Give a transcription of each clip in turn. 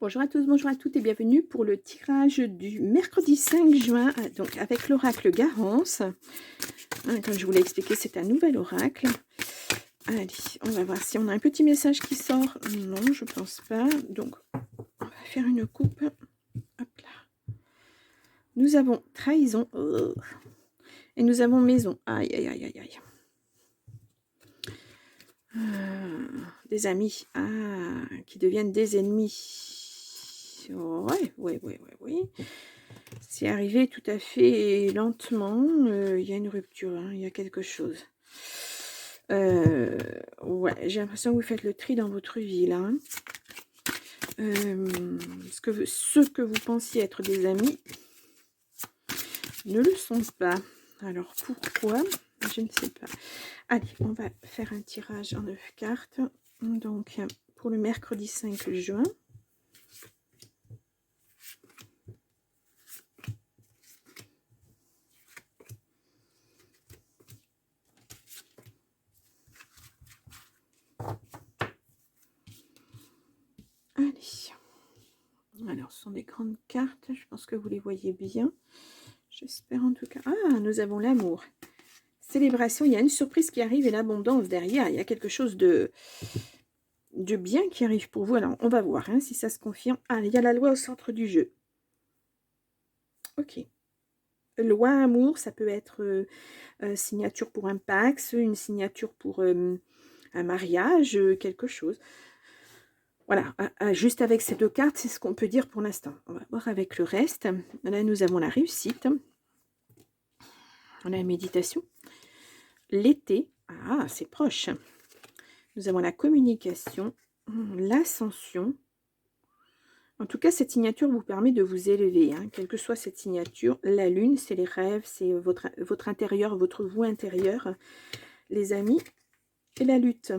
Bonjour à tous, bonjour à toutes et bienvenue pour le tirage du mercredi 5 juin, donc avec l'oracle Garance. Comme je vous l'ai expliqué, c'est un nouvel oracle. Allez, on va voir si on a un petit message qui sort. Non, je pense pas. Donc, on va faire une coupe. Hop là. Nous avons trahison. Et nous avons maison. Aïe, aïe, aïe, aïe, aïe. Des amis. Qui deviennent des ennemis. Oui. C'est arrivé tout à fait lentement. Il y a une rupture, hein, il y a quelque chose. Ouais, j'ai l'impression que vous faites le tri dans votre vie, là. Hein. Ceux que vous pensiez être des amis ne le sont pas. Alors, pourquoi? Je ne sais pas. Allez, on va faire un tirage en 9 cartes. Donc, pour le mercredi 5 juin. Allez. Alors, ce sont des grandes cartes. Je pense que vous les voyez bien. J'espère en tout cas. Ah, nous avons l'amour. Célébration, il y a une surprise qui arrive et l'abondance derrière. Il y a quelque chose de bien qui arrive pour vous. Alors, on va voir hein, si ça se confirme. Ah, il y a la loi au centre du jeu. Ok. Loi amour, ça peut être signature pour un Pax, une signature pour un mariage, quelque chose. Voilà, juste avec ces deux cartes, c'est ce qu'on peut dire pour l'instant. On va voir avec le reste. Là, nous avons la réussite. On a la méditation. L'été. Ah, c'est proche. Nous avons la communication, l'ascension. En tout cas, cette signature vous permet de vous élever. Hein, quelle que soit cette signature. La lune, c'est les rêves, c'est votre intérieur, votre vous intérieur. Les amis et la lutte.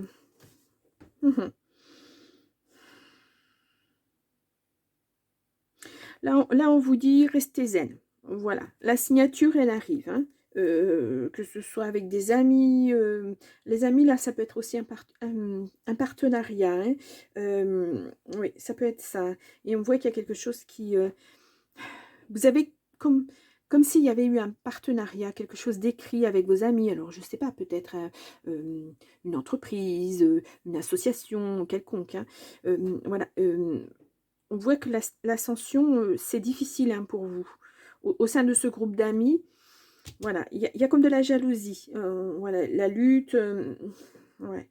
Là, on vous dit, restez zen. Voilà, la signature, elle arrive. Hein. Que ce soit avec des amis. Les amis, là, ça peut être aussi un partenariat. Hein. Oui, ça peut être ça. Et on voit qu'il y a quelque chose qui... vous avez comme s'il y avait eu un partenariat, quelque chose d'écrit avec vos amis. Alors, je ne sais pas, peut-être une entreprise, une association quelconque. Hein. Voilà. On voit que l'ascension, c'est difficile hein, pour vous. Au sein de ce groupe d'amis, voilà, il y a comme de la jalousie. Voilà, la lutte. Ouais.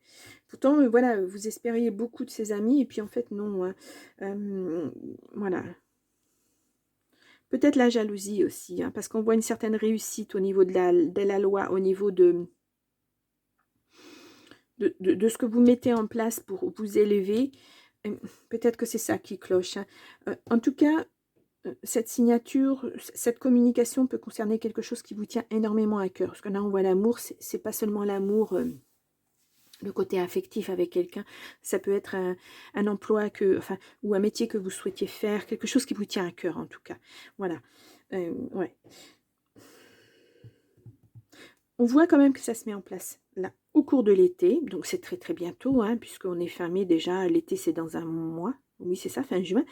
Pourtant, voilà, vous espériez beaucoup de ces amis, et puis en fait, non. Hein. Voilà. Peut-être la jalousie aussi, hein, parce qu'on voit une certaine réussite au niveau de la loi, au niveau de ce que vous mettez en place pour vous élever. Peut-être que c'est ça qui cloche. Hein. En tout cas, cette signature, cette communication peut concerner quelque chose qui vous tient énormément à cœur. Parce que là, on voit l'amour, c'est pas seulement l'amour, le côté affectif avec quelqu'un. Ça peut être un emploi ou un métier que vous souhaitiez faire, quelque chose qui vous tient à cœur en tout cas. Voilà. Ouais. On voit quand même que ça se met en place là au cours de l'été. Donc c'est très très bientôt, hein, puisqu'on est fin mai déjà. L'été c'est dans un mois. Oui, c'est ça, fin juin.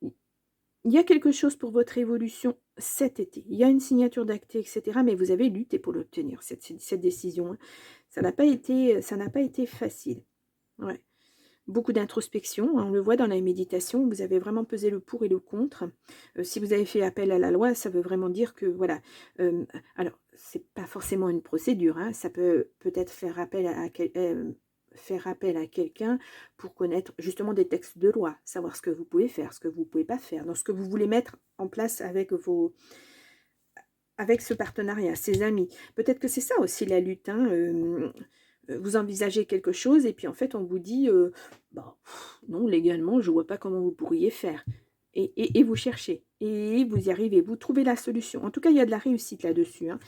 Il y a quelque chose pour votre évolution cet été. Il y a une signature d'acte, etc. Mais vous avez lutté pour l'obtenir, cette décision. Hein. Ça n'a pas été facile. Ouais. Beaucoup d'introspection. Hein, on le voit dans la méditation. Vous avez vraiment pesé le pour et le contre. Si vous avez fait appel à la loi, ça veut vraiment dire que, voilà. Alors, c'est pas forcément une procédure. Hein, ça peut-être faire appel à quelqu'un pour connaître justement des textes de loi, savoir ce que vous pouvez faire, ce que vous ne pouvez pas faire, dans ce que vous voulez mettre en place avec ce partenariat, ces amis. Peut-être que c'est ça aussi la lutte. Hein, vous envisagez quelque chose et puis en fait on vous dit non, légalement je ne vois pas comment vous pourriez faire. Et vous cherchez, et vous y arrivez, vous trouvez la solution. En tout cas, il y a de la réussite là-dessus. Hein.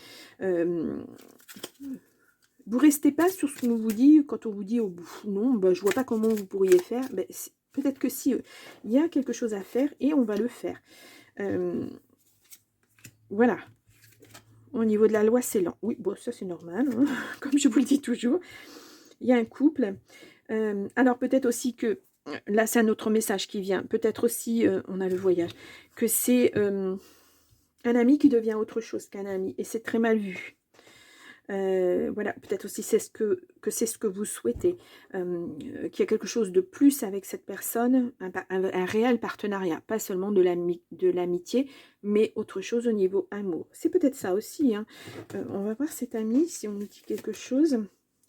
Vous restez pas sur ce qu'on vous dit quand on vous dit non, je vois pas comment vous pourriez faire. Peut-être que si il y a quelque chose à faire et on va le faire. Voilà. Au niveau de la loi, c'est lent. Oui, bon, ça c'est normal, hein, comme je vous le dis toujours. Il y a un couple. Alors peut-être aussi que Là, c'est un autre message qui vient. Peut-être aussi, on a le voyage, que c'est un ami qui devient autre chose qu'un ami. Et c'est très mal vu. Voilà, peut-être aussi c'est c'est ce que vous souhaitez. Qu'il y a quelque chose de plus avec cette personne, un réel partenariat. Pas seulement de l'amitié, mais autre chose au niveau amour. C'est peut-être ça aussi. Hein. On va voir cet ami, si on nous dit quelque chose.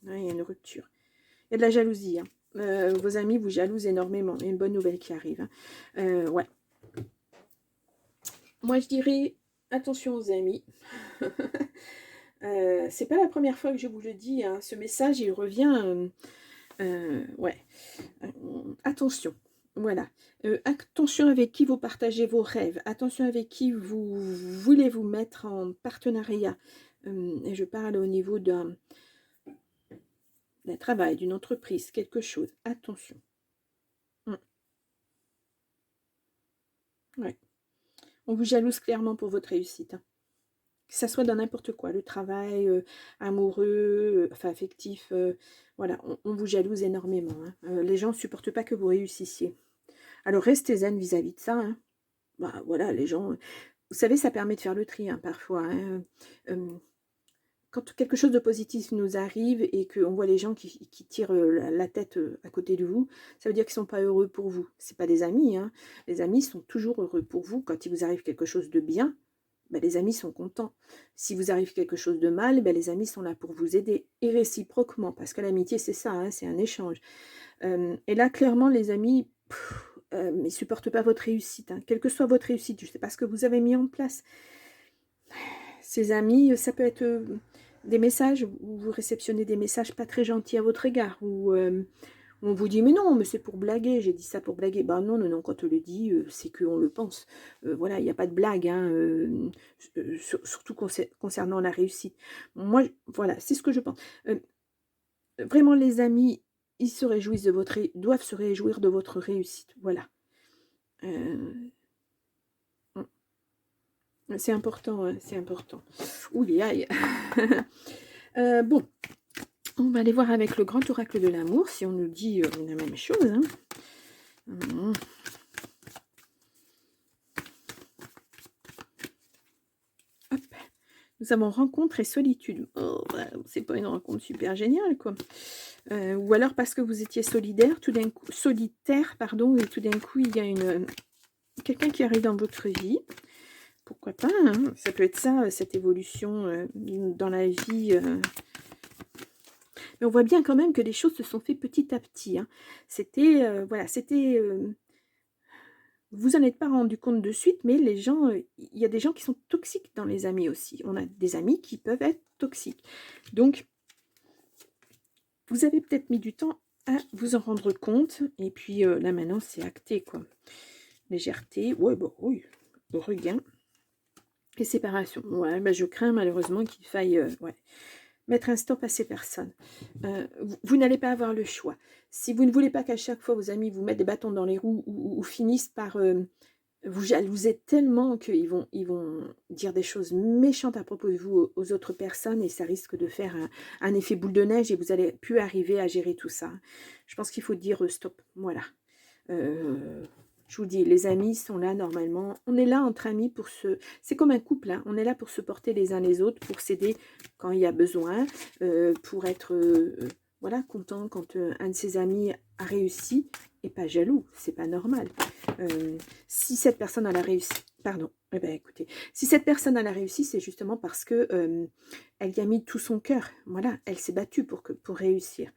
Ah, il y a une rupture. Il y a de la jalousie. Hein. Vos amis vous jalousent énormément. Il y a une bonne nouvelle qui arrive. Hein. Ouais. Moi, je dirais attention aux amis. C'est pas la première fois que je vous le dis. Hein. Ce message, il revient. Ouais. Attention. Voilà. Attention avec qui vous partagez vos rêves. Attention avec qui vous voulez vous mettre en partenariat. Et je parle au niveau d'un travail, d'une entreprise, quelque chose. Attention. Ouais. On vous jalouse clairement pour votre réussite. Hein. Que ça soit dans n'importe quoi, le travail, amoureux, enfin affectif, voilà, on vous jalouse énormément. Hein. Les gens ne supportent pas que vous réussissiez. Alors restez zen vis-à-vis de ça. Hein. Bah, voilà, les gens... Vous savez, ça permet de faire le tri, hein, parfois. Hein. Quand quelque chose de positif nous arrive et qu'on voit les gens qui tirent la tête à côté de vous, ça veut dire qu'ils ne sont pas heureux pour vous. Ce n'est pas des amis. Hein. Les amis sont toujours heureux pour vous. Quand il vous arrive quelque chose de bien, ben, les amis sont contents. Si vous arrive quelque chose de mal, ben, les amis sont là pour vous aider. Et réciproquement, parce que l'amitié, c'est ça, hein, c'est un échange. Et là, clairement, les amis, ils ne supportent pas votre réussite. Hein. Quelle que soit votre réussite, je ne sais pas ce que vous avez mis en place. Ces amis, ça peut être des messages, où vous réceptionnez des messages pas très gentils à votre égard, où on vous dit, mais non, mais c'est pour blaguer, j'ai dit ça pour blaguer. Ben non, non, non, quand on le dit, c'est qu'on le pense. Voilà, il n'y a pas de blague, hein, surtout concernant la réussite. Moi, voilà, c'est ce que je pense. Vraiment, les amis, ils se réjouissent de doivent se réjouir de votre réussite. Voilà. C'est important, hein, c'est important. Ouh, aïe. Bon, on va aller voir avec le grand oracle de l'amour, si on nous dit la même chose. Hein. Hop. Nous avons rencontre et solitude. Oh, bah, c'est pas une rencontre super géniale, quoi. Ou alors parce que vous étiez solitaire, pardon, et tout d'un coup, il y a quelqu'un qui arrive dans votre vie. Pourquoi pas, hein. Ça peut être ça, cette évolution dans la vie. Mais on voit bien quand même que les choses se sont fait petit à petit. Hein. C'était, voilà, c'était... vous n'en êtes pas rendu compte de suite, mais les gens, il y a des gens qui sont toxiques dans les amis aussi. On a des amis qui peuvent être toxiques. Donc, vous avez peut-être mis du temps à vous en rendre compte. Et puis là, maintenant, c'est acté, quoi. Légèreté, ouais, bon, oui, regain. Et séparation. Ouais, ben, je crains malheureusement qu'il faille ouais, mettre un stop à ces personnes. Vous n'allez pas avoir le choix. Si vous ne voulez pas qu'à chaque fois vos amis vous mettent des bâtons dans les roues ou finissent par vous jalouser tellement qu'ils ils vont dire des choses méchantes à propos de vous aux autres personnes et ça risque de faire un effet boule de neige et vous allez plus arriver à gérer tout ça. Je pense qu'il faut dire stop. Voilà. Je vous dis, les amis sont là normalement. On est là entre amis pour se... C'est comme un couple, hein. On est là pour se porter les uns les autres, pour s'aider quand il y a besoin, pour être voilà, content quand un de ses amis a réussi et pas jaloux. C'est pas normal. Si cette personne a la réussi... Pardon. Eh ben, écoutez, si cette personne a la réussi, c'est justement parce que elle y a mis tout son cœur. Voilà, elle s'est battue pour réussir.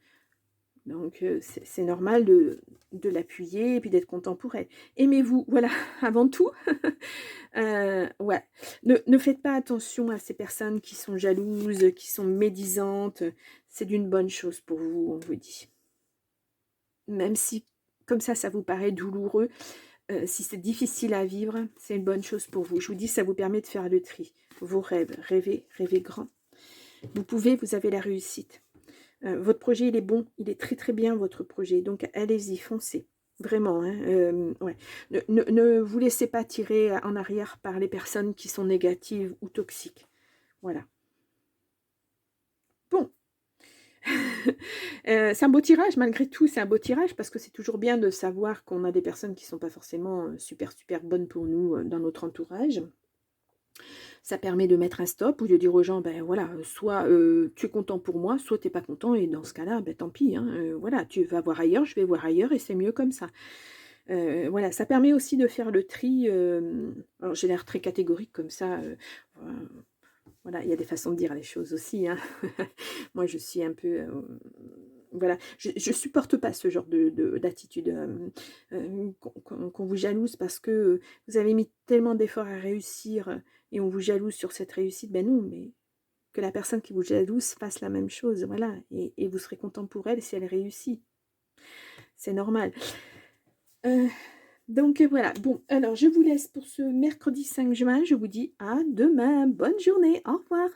Donc, c'est normal de l'appuyer et puis d'être content pour elle. Aimez-vous, voilà, avant tout. Ouais. Ne faites pas attention à ces personnes qui sont jalouses, qui sont médisantes. C'est d'une bonne chose pour vous, on vous dit. Même si, comme ça vous paraît douloureux, si c'est difficile à vivre, c'est une bonne chose pour vous. Je vous dis, ça vous permet de faire le tri. Vos rêves, rêvez grand. Vous pouvez, vous avez la réussite. Votre projet, il est bon, il est très très bien votre projet, donc allez-y, foncez, vraiment. Hein, ouais. Ne vous laissez pas tirer en arrière par les personnes qui sont négatives ou toxiques. Voilà. Bon, C'est un beau tirage malgré tout, c'est un beau tirage parce que c'est toujours bien de savoir qu'on a des personnes qui sont pas forcément, super, super bonnes pour nous, dans notre entourage. Ça permet de mettre un stop ou de dire aux gens: «Ben, voilà, soit, tu es content pour moi, soit tu es pas content et dans ce cas-là, ben, tant pis, hein, voilà, tu vas voir ailleurs, je vais voir ailleurs et c'est mieux comme ça». Voilà, ça permet aussi de faire le tri, alors j'ai l'air très catégorique comme ça, voilà, il y a des façons de dire les choses aussi, hein. Moi, je suis un peu, voilà, je supporte pas ce genre d'attitude, qu'on vous jalouse parce que, vous avez mis tellement d'efforts à réussir, et on vous jalouse sur cette réussite. Ben non, mais que la personne qui vous jalouse fasse la même chose, voilà, et vous serez content pour elle si elle réussit. C'est normal. Heu, donc voilà. Bon, alors je vous laisse pour ce mercredi 5 juin. Je vous dis à demain. Bonne journée. Au revoir.